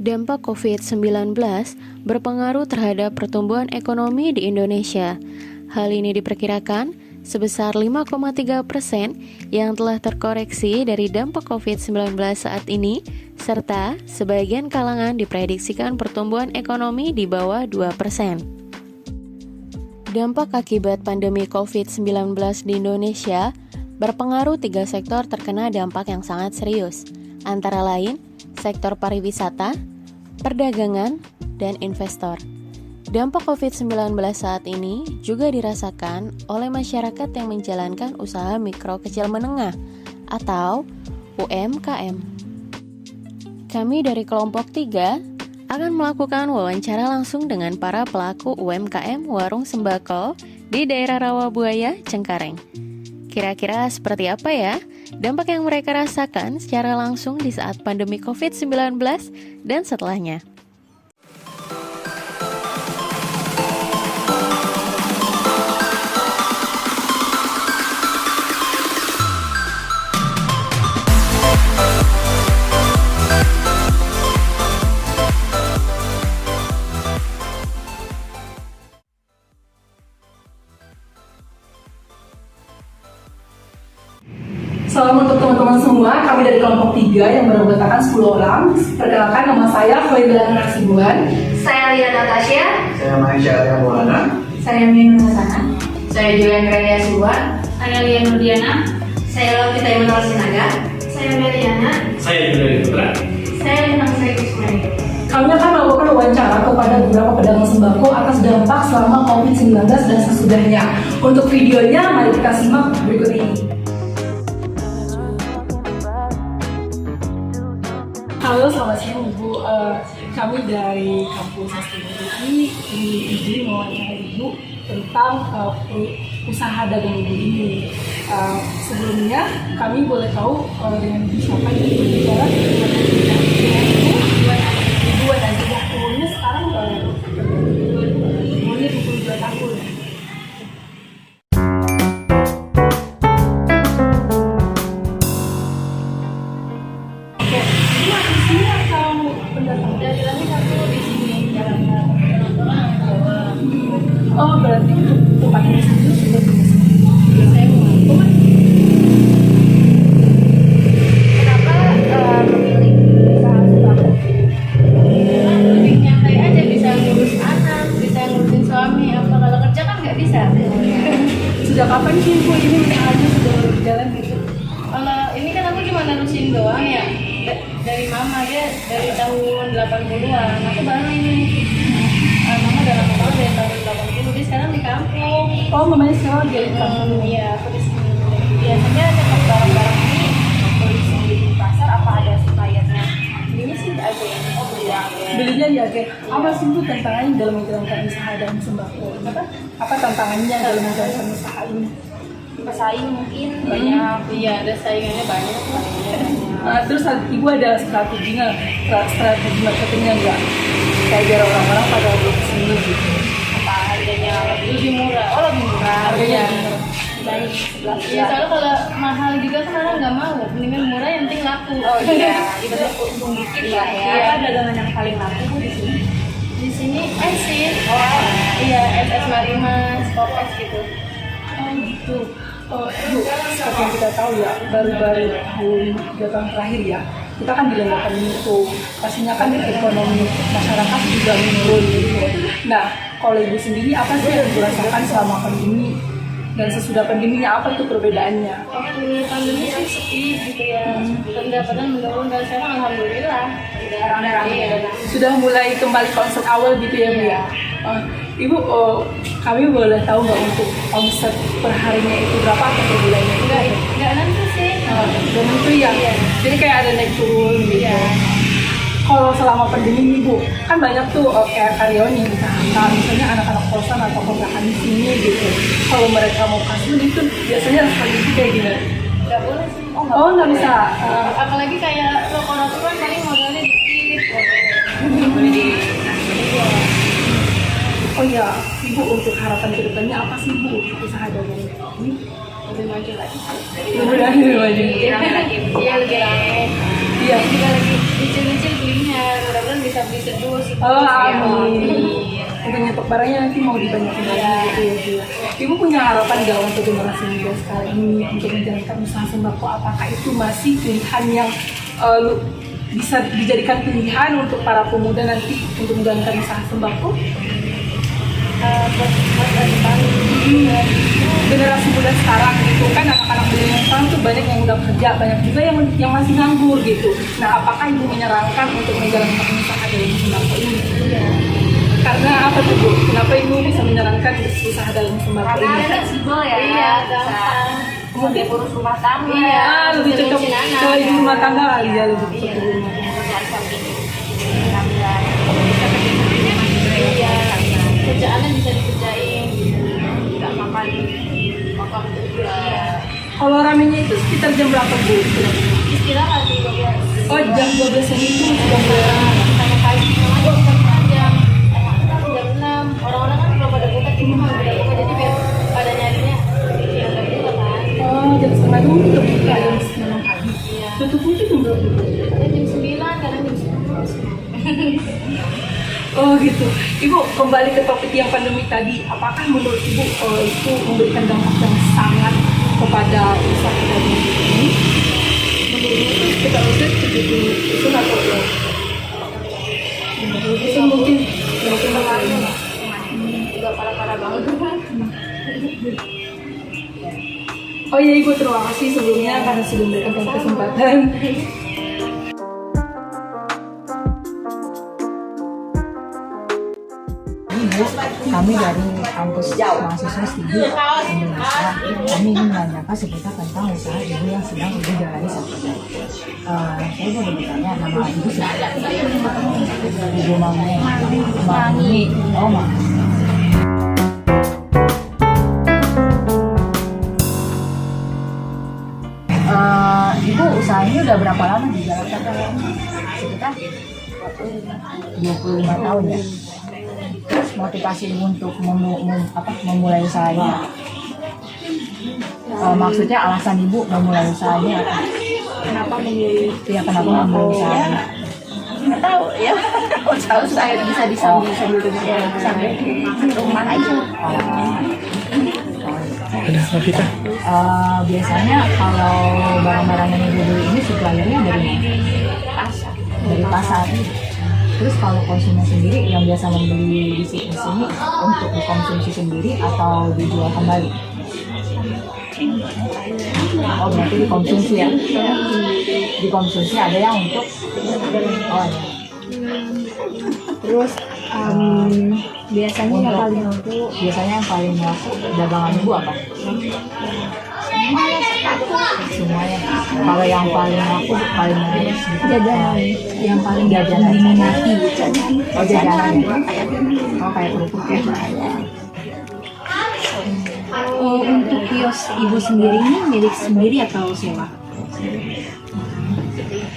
Dampak COVID-19 berpengaruh terhadap pertumbuhan ekonomi di Indonesia. Hal ini diperkirakan sebesar 5,3% yang telah terkoreksi dari dampak COVID-19 saat ini, serta sebagian kalangan diprediksikan pertumbuhan ekonomi di bawah 2%. Dampak akibat pandemi COVID-19 di Indonesia berpengaruh 3 sektor terkena dampak yang sangat serius, antara lain sektor pariwisata, perdagangan, dan investor. Dampak COVID-19 saat ini juga dirasakan oleh masyarakat yang menjalankan usaha mikro kecil menengah atau UMKM. Kami dari kelompok 3 akan melakukan wawancara langsung dengan para pelaku UMKM warung sembako di daerah Rawabuaya, Cengkareng. Kira-kira seperti apa ya dampak yang mereka rasakan secara langsung di saat pandemi COVID-19 dan setelahnya? Salam untuk teman-teman semua, kami dari kelompok 3 yang beranggotakan 10 orang. Perkenalkan, nama saya Khairulan Nasibuan. Saya Lia Natasha. Saya Mahisha Arya Maulana. Saya Min Hasana. Saya Julian Rania Suwan. Saya Lia Nurdiana. Saya Lovita Imanol Sinaga. Saya Meliana. Saya Julian Putra. Saya Lintang Sri Kusmani. Kami akan melakukan wawancara kepada beberapa pedagang sembako atas dampak selama COVID-19 dan sesudahnya. Untuk videonya, mari kita simak berikut ini. Halo, selamat siang Ibu. Kami dari kampus STMI ingin izin mewawancara Ibu tentang usaha dagang Ibu ini. Sebelumnya, kami boleh tahu dengan Ibu siapa Ibu berbicara? Ibu Najibah. Umurnya sekarang umurnya 22 tahun. Oh, berarti tempat ini sendiri sudah bisa. Saya mau Kenapa memilih usaha sembako? Lebih nyantai aja, bisa ngurus anak, bisa ngurusin suami. Apa kalau kerja kan nggak bisa. Sejak kapan sih Ibu ini usahanya sudah berjalan gitu? Kalau ini kan aku cuma nerusin doang ya. Dari mama dia dari tahun 80-an. Aku baru ini. Mama udah lama banget dari tahun 80. Dia sekarang di kampung. Oh, mamanya sekarang lagi di kampung. Iya, aku di sini. Biasanya cetak barang-barang ini beli sendiri di pasar apa ada suppliernya? Belinya sih aja ya. Oh, beli aja. Belinya ya, kayak apa sih Bu tantangannya dalam menjalankan usaha dan sembako? Apa tantangannya dalam menjalankan usaha ini? Pesaing mungkin banyak. Iya, ada saingannya banyak lah. Terus Ibu ada strateginya marketingnya nggak? Kayak biar orang-orang pada beli kesini gitu. Apa harganya lebih murah? Oh, lebih murah. Harganya Baik, iya, soalnya kalau mahal juga kan orang nggak mau. Mendingan murah yang penting laku. Oh iya, itu untung dikit lah ya. Iya. Apa dagangan yang paling laku Bu di sini? Di sini esin. Oh, iya, SS Marimas, Popes gitu. Oh gitu. Bu, seperti yang kita tahu ya, baru-baru tahun 3 tahun terakhir ya, kita kan dilonggarkan itu. Pastinya kan ekonomi masyarakat juga menurun gitu. Nah, kalau Ibu sendiri apa sih yang dirasakan selama pandemi? Dan sesudah pandeminya apa itu perbedaannya? Waktu pandemi sih sepi gitu ya. Pendapatan menurun dan sekarang alhamdulillah udah rame. Sudah mulai kembali konsep awal gitu ya Bu ya? Ibu, kami boleh tahu nggak untuk omset per harinya itu berapa atau per bulannya? Nggak nentu sih. Dan itu ya, jadi kayak ada naik turun gitu. Iya. Kalau selama pandemi ini Bu, kan banyak tuh kayak karyawan yang di-PHK, misalnya anak-anak kosan atau kontrakan di sini gitu. Kalau mereka mau kasih itu biasanya strategi kayak gimana? Nggak boleh sih. Oh, nggak bisa. Apalagi kayak rokok kan paling modalnya dikit. Oh ya, Ibu untuk harapan kedepannya apa sih Bu untuk usaha dagang ini? Lebih maju lagi. Lebih maju. Iya, lebih rame. Iya. Kita lagi nyicil-nyicil belinya, mudah-mudahan bisa bisa beli sedus. Oh, amin. Untuk nyetok barangnya nanti mau dibanyakin lagi gitu ya, Bu. Ibu punya harapan nggak untuk generasi muda sekarang ini untuk menjalankan usaha sembako? Apakah itu masih pilihan yang bisa dijadikan pilihan untuk para pemuda nanti untuk menjalankan usaha sembako? Generasi muda sekarang gitu kan, anak-anak muda yang sekarang tuh banyak yang udah kerja, banyak juga yang masih nganggur gitu. Nah, apakah ibu menyarankan untuk menjalankan usaha dalam sembako ini? Karena apa tuh, Bu? Kenapa ibu bisa menyarankan usaha dalam sembako Karena ini? fleksibel ya, Iya, bisa Mungkin urus rumah tangga. Iya. lebih cocok ngurusin anak. ke ibu rumah tangga kali ya, lebih cocok Iya. ke ibu rumah tangga. Kerjaan samping penampilan. Bisa kerja sampingnya masih Iya. Kerjaannya bisa dikerjain, nggak makan juga. Kalau ramenya itu sekitar jam berapa, Bu? istirahat di 12. Oh, jam 12 itu sudah mulai. Sama pagi sama jam jam 6. Orang-orang kan belum pada buka, ini mau udah buka, jadi biar pada nyarinya ya udah buka kan. Oh, jam setengah itu mungkin udah buka jam 9 pagi. Iya. Tutup itu jam berapa? Ada jam 9, kadang jam 10. Oh gitu. Ibu, kembali ke topik yang pandemi tadi. Apakah menurut Ibu itu memberikan dampak yang sangat kepada usaha dagang ini? Menurut Ibu itu kita usaha 70% atau berapa? Itu mungkin pengaruhnya. Juga parah-parah banget kan. Oh iya Ibu, terima kasih sebelumnya karena sudah memberikan kesempatan. Kami dari kampus mahasiswa studi Indonesia, kami ingin menanyakan seputar tentang usaha ibu yang sedang ibu jalani saat ini. Saya boleh bertanya, nama ibu siapa? Ibu Mami. Oh, Mami. Ibu usaha ini udah berapa lama dijalankan? Sekitar 25 tahun ya. Terus motivasi ibu untuk memulai usahanya, maksudnya alasan ibu memulai usahanya apa? Kenapa memilih? Ya, kenapa memulai usahanya? Nggak tahu ya. Tahu saya bisa disambil sambil rumah aja. Biasanya kalau barang-barang yang ibu beli ini suppliernya dari mana? Dari pasar. Terus kalau konsumen sendiri yang biasa membeli di sini untuk dikonsumsi sendiri atau dijual kembali? Oh, berarti dikonsumsi ya? Dikonsumsi, ada yang untuk ada. Terus biasanya yang paling laku Biasanya yang paling laku dagangan ibu apa? Semuanya. Kalau yang paling laku paling laris jajanan yang paling jajanan diminati. Oh, jajanan. Oh, kayak kerupuk ya. Untuk kios ibu sendiri ini milik sendiri atau sewa?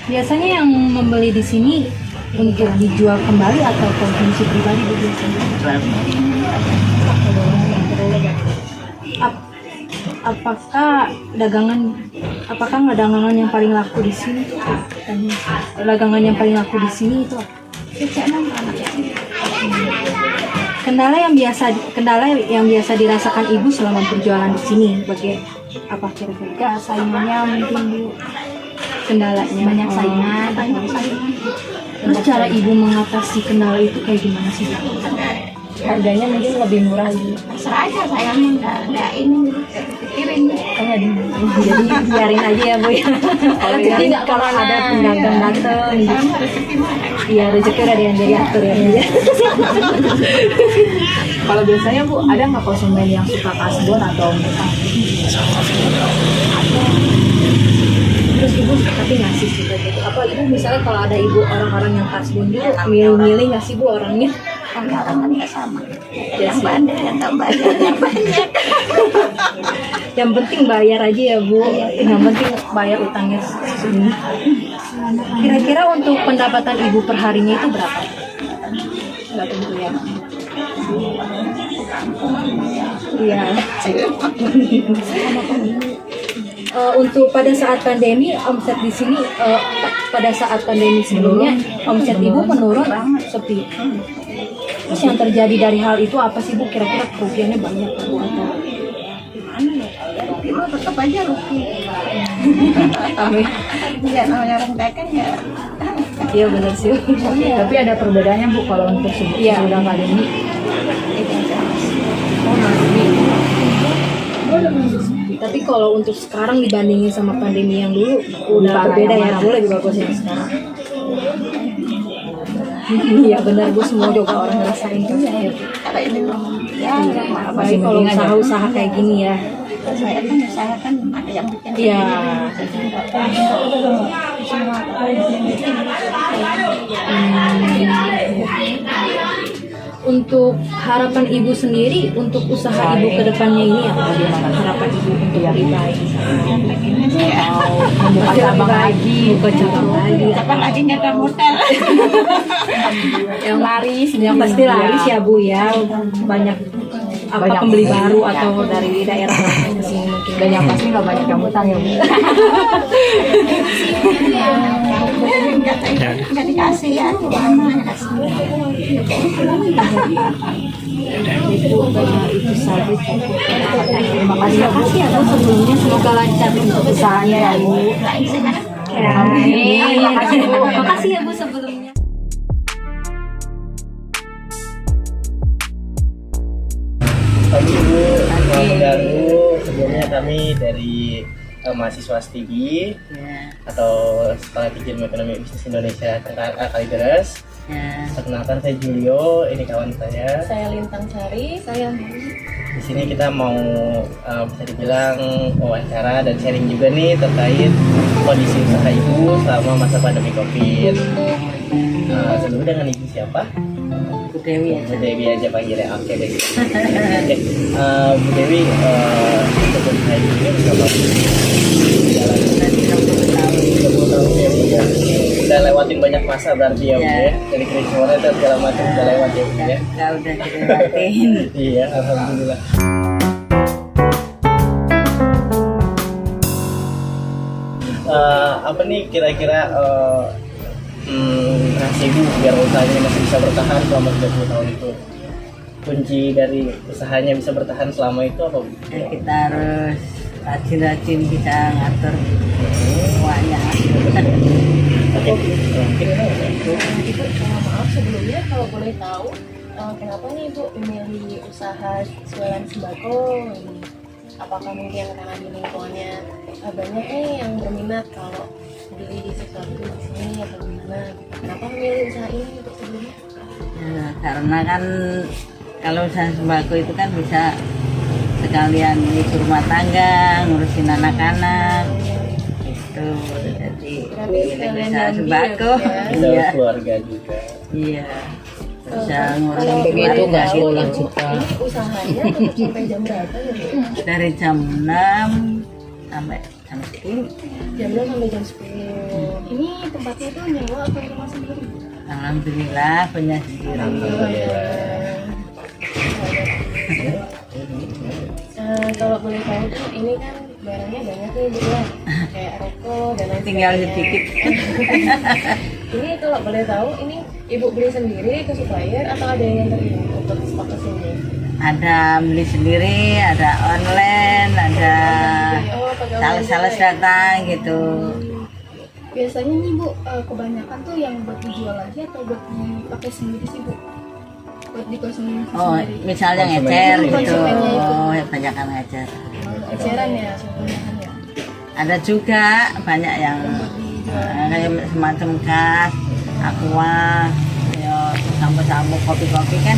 Biasanya yang membeli di sini untuk dijual kembali atau konsumsi pribadi bu biasanya? Apakah nggak dagangan yang paling laku di sini? Dagangan yang paling laku di sini itu apa? Kendala yang biasa dirasakan ibu selama berjualan di sini bagi apa kira-kira? Saingannya mungkin Bu, Kendalanya banyak saingan. Terus cara ibu mengatasi kendala itu kayak gimana sih Bu? Harganya mungkin lebih murah gitu. Serah aja sayangnya nggak ini pikirin. Jadi biarin aja ya Bu ya. Jadi nggak kalau ada pedagang dateng iya rezeki udah yang jadi atur ya Bu ya. Kalau biasanya Bu, ada nggak konsumen yang suka kasbon atau murah? Terus ibu tapi ngasih juga gitu. Apa ibu misalnya kalau ada ibu orang-orang yang kasbon dulu milih-milih nggak sih Bu orangnya? Orang-orang nggak sama. Ya Yang sih. bandel yang tak bayarnya banyak. Yang penting bayar aja ya Bu. Yang penting bayar utangnya segini. Kira-kira untuk pendapatan ibu per harinya itu berapa? Nggak tentu ya. Iya. Untuk pada saat pandemi omset di sini pada saat pandemi sebelumnya omset ibu menurun sepi. Terus yang terjadi dari hal itu apa sih Bu? Kira-kira kerugiannya banyak Bu atau? Gimana tetap aja rugi. Amin. Ya namanya orang dagang ya. Iya benar sih. Tapi ada perbedaannya Bu kalau untuk sudah pandemi. Tapi kalau untuk sekarang dibandingin sama pandemi yang dulu udah berbeda ya, Bu, lebih bagus yang sekarang. Iya benar Bu, semua juga orang ngerasain pasti ya. Kalau ini ya Apalagi kalau usaha-usaha kayak gini ya. saya kan usaha kan ada yang bikin. Iya. Untuk harapan ibu sendiri untuk usaha ibu ke depannya ini apa? Harapan ibu untuk lebih baik? Membuka cabang lagi. Buka cabang lagi. Apa lagi nggak ada modal? Yang laris, yang pasti laris ya Bu ya. Banyak pembeli baru atau dari daerah ke sini mungkin. Dan yang pasti nggak banyak yang utang ya Bu. Nggak dikasih ya, gimana kasih. Itu saja. Terima kasih ya Bu sebelumnya, semoga lancar untuk usahanya ya Bu. Terima kasih Bu. Makasih ya Bu sebelumnya. Pagi Bu, selamat mengganggu. Sebelumnya kami dari mahasiswa STIGI atau Sekolah Tinggi Ilmu Ekonomi Bisnis Indonesia Kalideres. Perkenalkan saya Julio, ini kawan saya. Saya Lintang Sari. Saya Di sini kita mau bisa dibilang wawancara dan sharing juga nih terkait kondisi usaha ibu selama masa pandemi COVID. Sebelumnya dengan ibu siapa? Bu Dewi Bu Dewi aja panggilnya. Oke deh. Oke, Bu Dewi, untuk usaha ibu ini berapa jalan? 30 tahun ya Bu ya. Udah lewatin banyak masa berarti ya Bu ya. Dari kericuhan dan segala macam udah lewat ya Bu ya. udah dilewatin. Iya, alhamdulillah. Apa nih kira-kira rahasia ibu biar usahanya masih bisa bertahan selama 30 tahun itu? Kunci dari usahanya bisa bertahan selama itu apa Bu? Ya, kita harus rajin-rajin bisa ngatur semuanya. Oke, mungkin Ibu, maaf sebelumnya kalau boleh tahu kenapa nih Ibu memilih usaha jualan sembako ini? Apakah mungkin karena di lingkungannya banyak nih yang berminat kalau beli sesuatu di sini atau gimana? Kenapa memilih usaha ini untuk sebelumnya? Ya, karena kan kalau usaha sembako itu kan bisa sekalian ibu rumah tangga, ngurusin anak-anak itu, jadi Berarti sekalian bisa nyambi sembako. ya, Bu, ya? bisa Iya, keluarga juga. iya, bisa ngurusin Kalau keluarga. nggak sekolah juga. Ini usahanya tutup sampai jam berapa ya Bu? Dari jam 6 sampai jam 10. Jam 6 sampai jam 10. Ini tempatnya itu nyewa atau rumah sendiri? Alhamdulillah punya sendiri. Kalau boleh tahu tuh ini kan barangnya banyak nih Bu ya, kayak rokok dan lain Tinggal sebagainya. sedikit. Ini kalau boleh tahu ini Ibu beli sendiri ke supplier atau ada yang nganterin untuk stok ke sini? Ada beli sendiri, ada online, ada Oh, pakai online sales-sales juga ya? datang gitu. Biasanya nih Bu, kebanyakan tuh yang buat dijual lagi atau buat dipakai sendiri sih Bu? Buat dikonsumsi Oh, sendiri. misalnya Konsumen. ngecer gitu. Konsumennya itu. Oh, ya banyak kan ngecer. Eceran ya kebanyakan ya. Ada juga banyak yang kayak semacam gas, aqua, ya sampo-sampo, kopi-kopi kan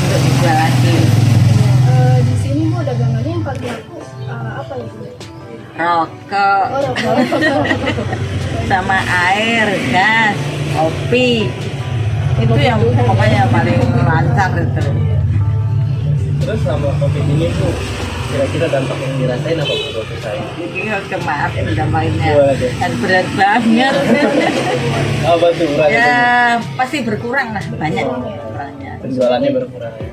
untuk dijual lagi. Di sini Bu dagangannya yang paling laku apa ya Bu? Rokok Oh, rokok. sama air, gas, kopi. Itu yang pokoknya paling lancar itu. Terus selama COVID ini Bu, kira-kira dampak yang dirasain apa Bu buat usaha ini? Iya, kemarin udah mainnya Gimana tuh? dan berat banget. Apa tuh berat? Ya pasti berkurang lah, banyak kurangnya. Penjualannya berkurang ya?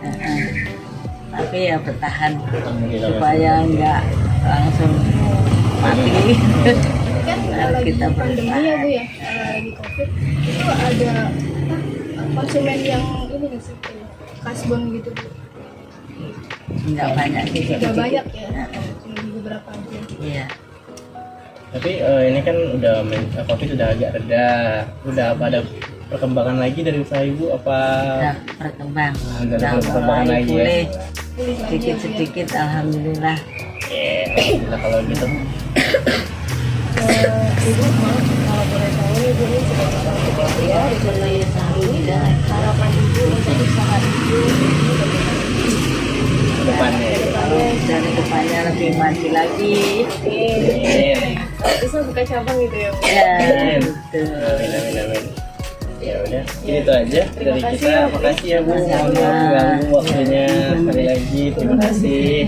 Tapi ya bertahan Alhamdulillah. supaya nggak langsung mati. Kan kan lagi kita pandemi ya Bu ya, lagi COVID. Itu ada konsumen yang ini nggak sih, kasbon gitu Bu? nggak banyak sih. Nggak banyak ya, cuma di beberapa aja. Iya. Tapi ini kan udah COVID sudah agak reda. Udah apa ada perkembangan lagi dari usaha ibu apa? Udah berkembang. Udah Udah perkembangan mulai lagi ya? pulih. Sedikit-sedikit alhamdulillah. Alhamdulillah kalau gitu. Ibu maaf kalau boleh tahu ibu ini sebagai orang tua ya di kota ini dan harapan ibu untuk usaha ibu Depannya. Dan kedepannya lebih maju lagi. bisa buka cabang gitu ya Bu. Ya, Amin. betul. Amin. Ya udah, ini itu aja dari kita. Makasih ya Bu, mohon maaf Sama-sama. mengganggu waktunya. Sekali lagi terima kasih.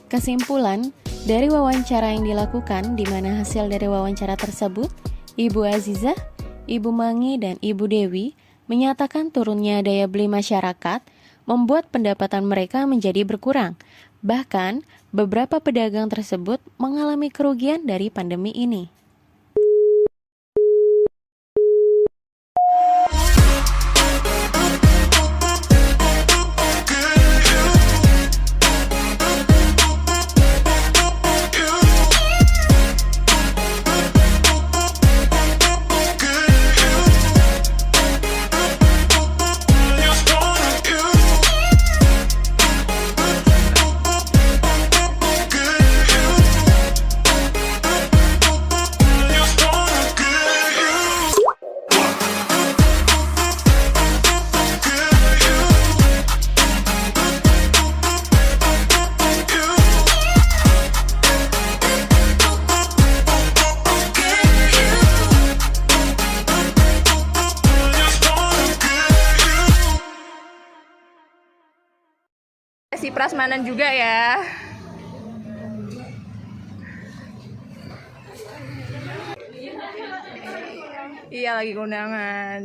Kesimpulan dari wawancara yang dilakukan, di mana hasil dari wawancara tersebut, Ibu Azizah, Ibu Mangi, dan Ibu Dewi menyatakan turunnya daya beli masyarakat membuat pendapatan mereka menjadi berkurang. Bahkan, beberapa pedagang tersebut mengalami kerugian dari pandemi ini. Si prasmanan juga ya. Iya lagi kondangan.